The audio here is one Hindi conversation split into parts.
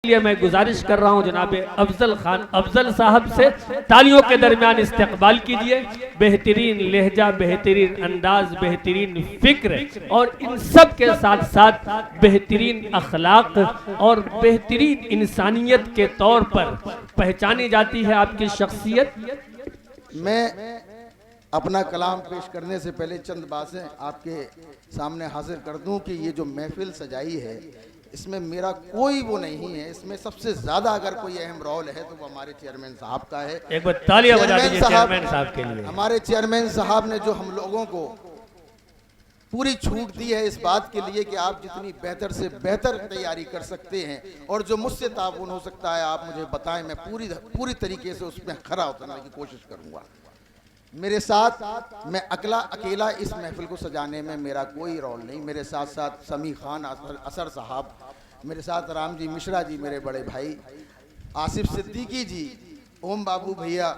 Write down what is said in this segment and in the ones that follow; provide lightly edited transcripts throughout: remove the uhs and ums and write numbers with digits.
लिए मैं गुजारिश कर रहा हूं जनाब अफजल खान अफजल साहब से तालियों के दरमियान इस्तकबाल कीजिए। बेहतरीन लहजा, बेहतरीन अंदाज, बेहतरीन फिक्र और इन सब के साथ साथ बेहतरीन अखलाक और बेहतरीन इंसानियत के तौर पर पहचानी जाती है आपकी शख्सियत। मैं अपना कलाम पेश करने से पहले चंद बातें आपके सामने हाजिर कर दूं कि ये जो महफिल सजाई है इसमें मेरा कोई वो नहीं है। इसमें सबसे ज्यादा अगर कोई अहम रोल है तो वो हमारे चेयरमैन साहब का है। एक बार तालियां बजा दीजिए चेयरमैन साहब के लिए। हमारे चेयरमैन साहब ने जो हम लोगों को पूरी छूट दी है इस बात के लिए कि आप जितनी बेहतर से बेहतर तैयारी कर सकते हैं और जो मुझसे ताउन हो सकता है आप मुझे बताएं, मैं पूरी तरीके से उसमें खरा उतरने की कोशिश करूंगा। मेरे साथ मैं अकेला इस महफिल को सजाने में मेरा कोई रोल नहीं। मेरे साथ साथ समी खान असर साहब, मेरे साथ राम जी मिश्रा जी मेरे बड़े भाई, आसिफ सिद्दीकी जी, ओम बाबू भैया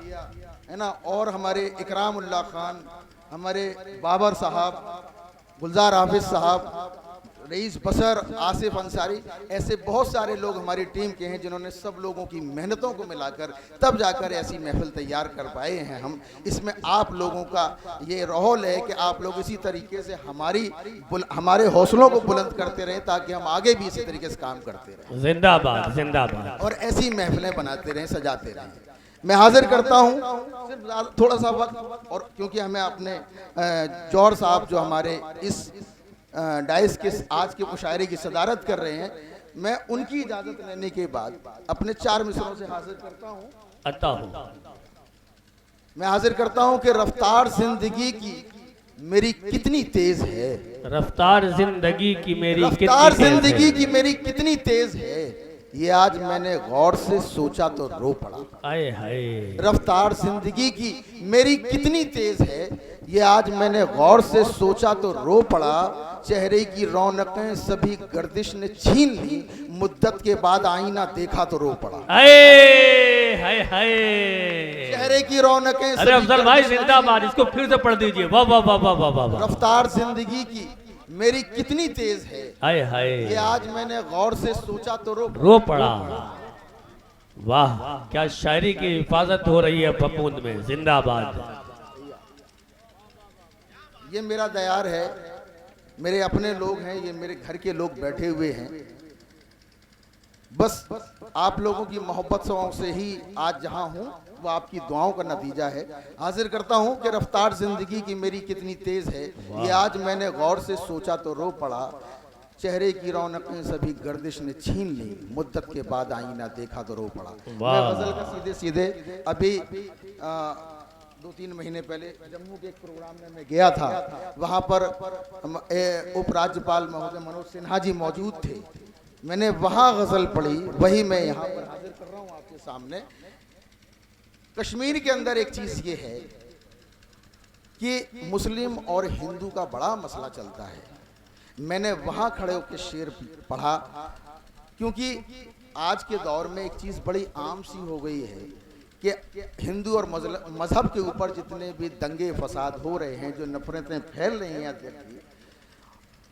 है ना, और हमारे इकरामुल्लाह खान, हमारे बाबर साहब, गुलजार हाफिज साहब, रईस बसर, आसिफ अंसारी, ऐसे बहुत सारे लोग हमारी टीम के हैं जिन्होंने सब लोगों की मेहनतों को मिलाकर तब जाकर ऐसी महफिल तैयार कर पाए हैं हम। इसमें आप लोगों का ये रोल है कि आप लोग इसी तरीके से हमारे हौसलों को बुलंद करते रहें ताकि हम आगे भी इसी तरीके से काम करते रहें। जिंदाबाद जिंदाबाद। और ऐसी महफिलें बनाते रहें, सजाते रहें। मैं हाजिर करता हूँ सिर्फ थोड़ा सा वक्त, और क्योंकि हमें अपने जौहर साहब जो हमारे इस डाइस के आज के मुशायरे की सदारत कर रहे हैं, मैं उनकी इजाजत लेने के बाद अपने 4 मिसरों से हाजिर करता हूँ। मैं हाजिर करता हूँ कि रफ्तार जिंदगी की मेरी कितनी तेज है, रफ्तार जिंदगी की मेरी कितनी तेज है, ये आज मैंने गौर से सोचा तो रो पड़ा। आए हाय। रफ्तार जिंदगी की मेरी कितनी तेज है, ये आज मैंने गौर से सोचा तो रो पड़ा। चेहरे की रौनकें सभी गर्दिश ने छीन ली, मुद्दत के बाद आईना देखा तो रो पड़ा। हाय हाय हाय। चेहरे की रौनकें, अरे अफजल भाई जिंदाबाद, इसको फिर से पढ़ दीजिए। वाह वाह वाह वाह वाह वाह। रफ्तार जिंदगी की मेरी कितनी तेज है, हाय हाय, ये आज मैंने गौर से सोचा तो रो पड़ा। वाह क्या शायरी की हिफाजत हो रही है फपूंद में। जिंदाबाद। ये मेरा दयार है, मेरे अपने लोग हैं, ये मेरे घर के लोग बैठे हुए हैं। बस आप लोगों की मोहब्बत से ही आज जहां हूं, वो आपकी दुआओं का नतीजा है। हाजिर करता हूं कि रफ्तार जिंदगी की मेरी कितनी तेज है, ये आज मैंने गौर से सोचा तो रो पड़ा। चेहरे की रौनकें सभी गर्दिश ने छीन ली, मुद्दत के बाद आईना देखा तो रो पड़ा। मैं गजल का सीधे सीधे अभी 2-3 महीने पहले जम्मू के एक प्रोग्राम में मैं गया था, वहां पर उपराज्यपाल महोदय मनोज सिन्हा जी मौजूद थे। मैंने वहां गजल पढ़ी, वही मैं यहाँ पर हाजिर कर रहा हूँ आपके सामने। कश्मीर के अंदर एक चीज ये है कि मुस्लिम और हिंदू का बड़ा मसला चलता है। मैंने वहां खड़े होकर शेर पढ़ा, क्योंकि आज के दौर में एक चीज बड़ी आम सी हो गई है कि हिंदू और मजहब के ऊपर जितने भी दंगे फसाद हो रहे हैं, जो नफरतें फैल रही हैं,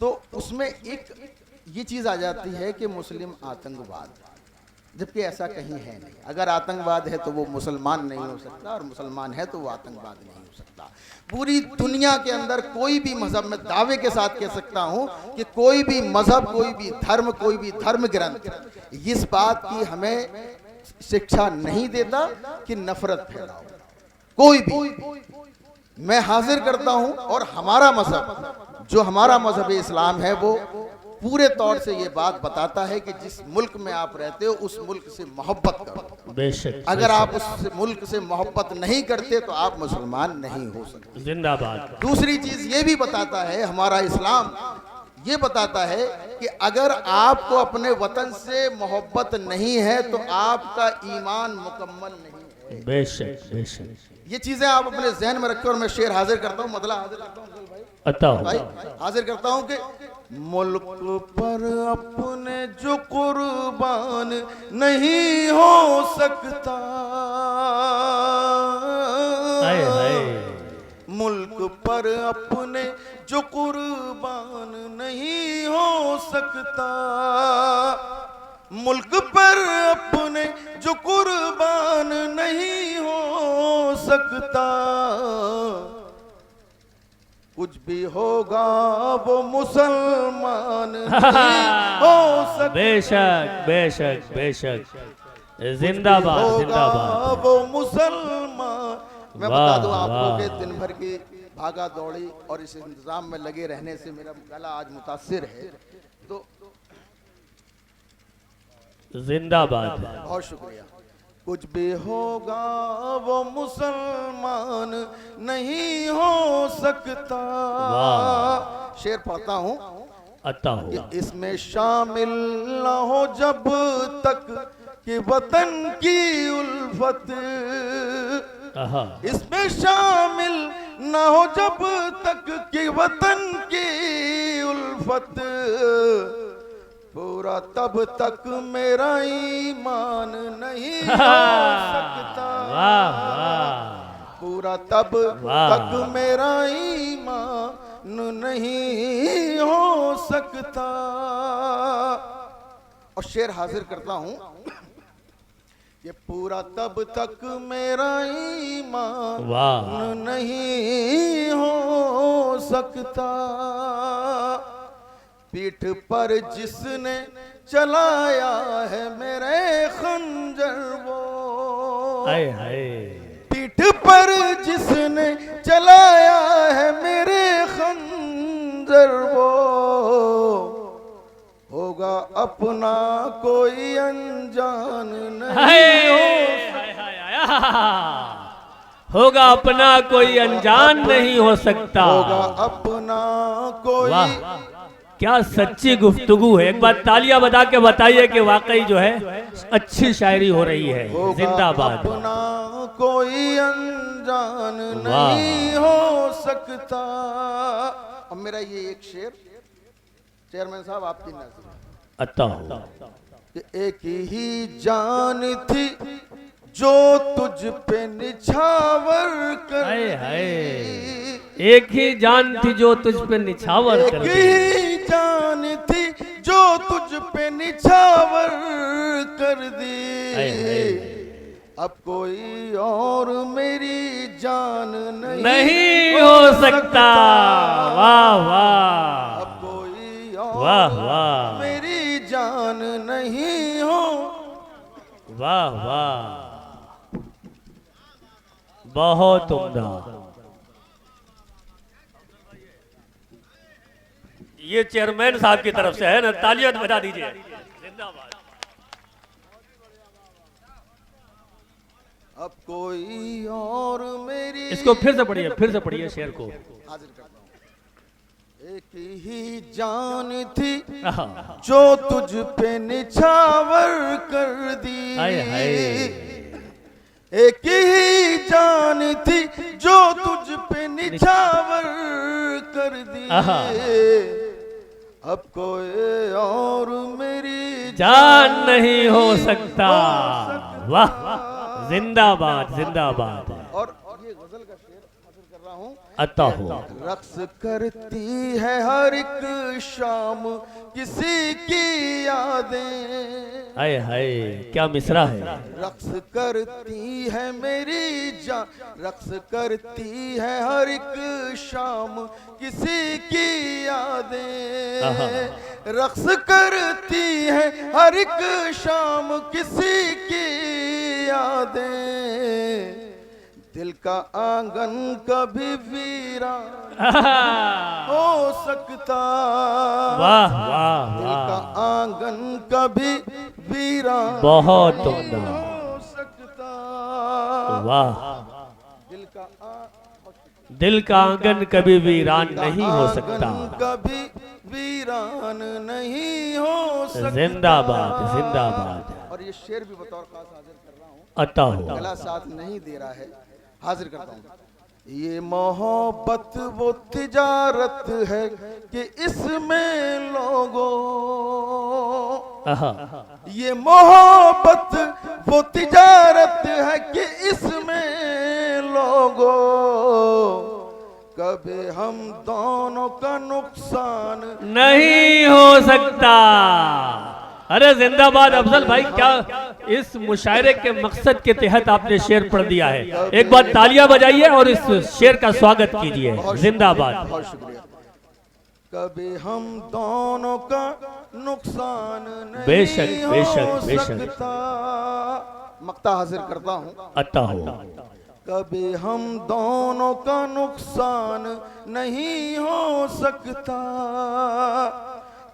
तो उसमें एक ये चीज आ जाती है कि मुस्लिम आतंकवाद, जबकि ऐसा कहीं है नहीं। अगर आतंकवाद है तो वो मुसलमान नहीं हो सकता, और मुसलमान है तो वो आतंकवाद नहीं हो सकता। पूरी दुनिया के अंदर कोई भी मजहब, में दावे के साथ कह सकता हूं कि कोई भी मजहब, कोई भी धर्म ग्रंथ इस बात की हमें शिक्षा नहीं देता कि नफरत फैलाओ, कोई भी। मैं हाजिर करता हूं, और हमारा मजहब, जो हमारा मजहब इस्लाम है, वो पूरे तौर से ये बात बताता है कि जिस मुल्क में आप रहते हो उस मुल्क से मोहब्बत करो। बेशक। अगर आप उस मुल्क से मोहब्बत नहीं करते तो आप मुसलमान नहीं हो सकते। जिंदाबाद। दूसरी चीज ये भी बताता है हमारा इस्लाम, ये बताता है कि अगर आपको अपने वतन से मोहब्बत नहीं है तो आपका ईमान मुकम्मल नहीं है। बेशक बेशक। ये चीजें आप अपने जहन में रखकर, और मैं शेर हाजिर करता हूँ, मतलब हाजिर करता हूँ भाई, हाजिर करता हूँ कि मुल्क पर अपने जो कुर्बान नहीं हो सकता, मुल्क पर अपने जो कुर्बान नहीं हो सकता, मुल्क पर अपने जो कुर्बान नहीं हो सकता, कुछ भी होगा वो मुसलमान नहीं हो सकता। बेशक बेशक बेशक, जिंदाबाद जिंदाबाद। वो मुसलमान। मैं बता दूं आपको कि दिन भर की भागा दौड़ी और इस इंतजाम में लगे रहने से मेरा गला आज मुतासिर है, तो जिंदाबाद। बहुत शुक्रिया। कुछ भी होगा वो मुसलमान नहीं हो सकता। शेर पढ़ता हूँ, अता हुआ। इसमें शामिल ना हो जब तक कि वतन की उल्फत, इसमें शामिल ना हो जब तक कि वतन की उल्फत, पूरा तब तक मेरा ईमान नहीं हो सकता। पूरा तब तक मेरा ईमान नहीं हो सकता। और शेर हाजिर करता हूं, ये पूरा तब तक मेरा ईमान नहीं हो सकता। पीठ पर जिसने चलाया है मेरे खंजर वो, पीठ पर जिसने चलाया है मेरे खंजर वो, होगा अपना कोई अनजान नहीं होगा अपना कोई अनजान नहीं हो सकता। होगा अपना कोई। क्या सच्ची गुफ्तगू है। एक बार तालियां बजा के बताइए कि वाकई जो है अच्छी शायरी हो रही है। जिंदाबाद। अपना कोई अनजान नहीं हो सकता। अब मेरा ये एक शेर चेयरमैन साहब आपकी नजर, अता हो। एक ही जान थी जो तुझ पे निछावर कर दी, एक ही जान थी जो तुझ पे निछावर कर दी, एक ही जान थी जो तुझ पे निछावर कर दी। अब कोई और मेरी जान नहीं हो सकता। वाह वाह। अब कोई और वाह वाह। मेरी जान नहीं हो। वाह वाह, बहुत उम्दा। ये चेयरमैन साहब की तरफ से है ना, तालियां बजा दीजिए। जिंदाबाद। अब कोई और मेरी। इसको फिर से पढ़िए शेर को। हाजिर करता हूं। एक ही जान थी जो तुझ पे निछावर कर दी, एक ही जान थी जो तुझ पे निछावर कर दी। अब कोई और मेरी जान नहीं हो सकता। वाह, जिंदाबाद जिंदाबाद। और ये गजल का शेर हासिल कर रहा हूँ। अता हो। रक्स करती है हर एक शाम किसी की यादें। हाय हाय, क्या मिसरा है। रक्स करती है मेरी जान, रक्स करती है हर एक शाम किसी की यादें। रक्स करती है हर एक शाम किसी की यादें। दिल का आंगन कभी वीरा हो सकता। वाह वाह। दिल का आंगन कभी वीरा बहुत हो सकता। वाह। दिल का आंगन कभी वीरान नहीं हो सकता। कभी वीरान नहीं हो सकता। जिंदाबाद जिंदाबाद। और ये शेर भी बतौर खास हाजिर कर रहा हूँ। अता हो। गला साथ नहीं दे रहा है, हाजिर करता हूँ। ये मोहब्बत वो तिजारत है कि इसमें लोगों, ये मोहब्बत वो तिजारत है कि इसमें लोगों, कभी हम दोनों का नुकसान नहीं हो सकता। अरे जिंदाबाद अफजल भाई, क्या इस मुशायरे के मकसद के तहत आपने शेर पढ़ दिया है। एक बार तालियां बजाइए और इस शेर का स्वागत कीजिए। जिंदाबाद। बहुत शुक्रिया। कभी हम दोनों का नुकसान नहीं बेशक, बेशक, हो बेशक। सकता। मक्ता हाजिर करता हूँ। अता हो। कभी हम दोनों का नुकसान नहीं हो सकता,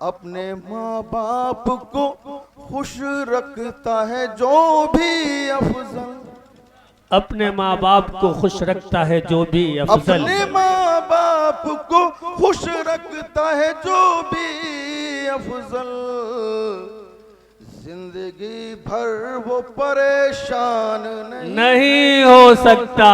अपने माँ बाप को खुश रखता है जो भी अफजल। अपने माँ बाप को खुश रखता है जो भी अफजल। अपने माँ बाप को खुश रखता है जो भी अफजल। जिंदगी भर वो परेशान नहीं हो सकता।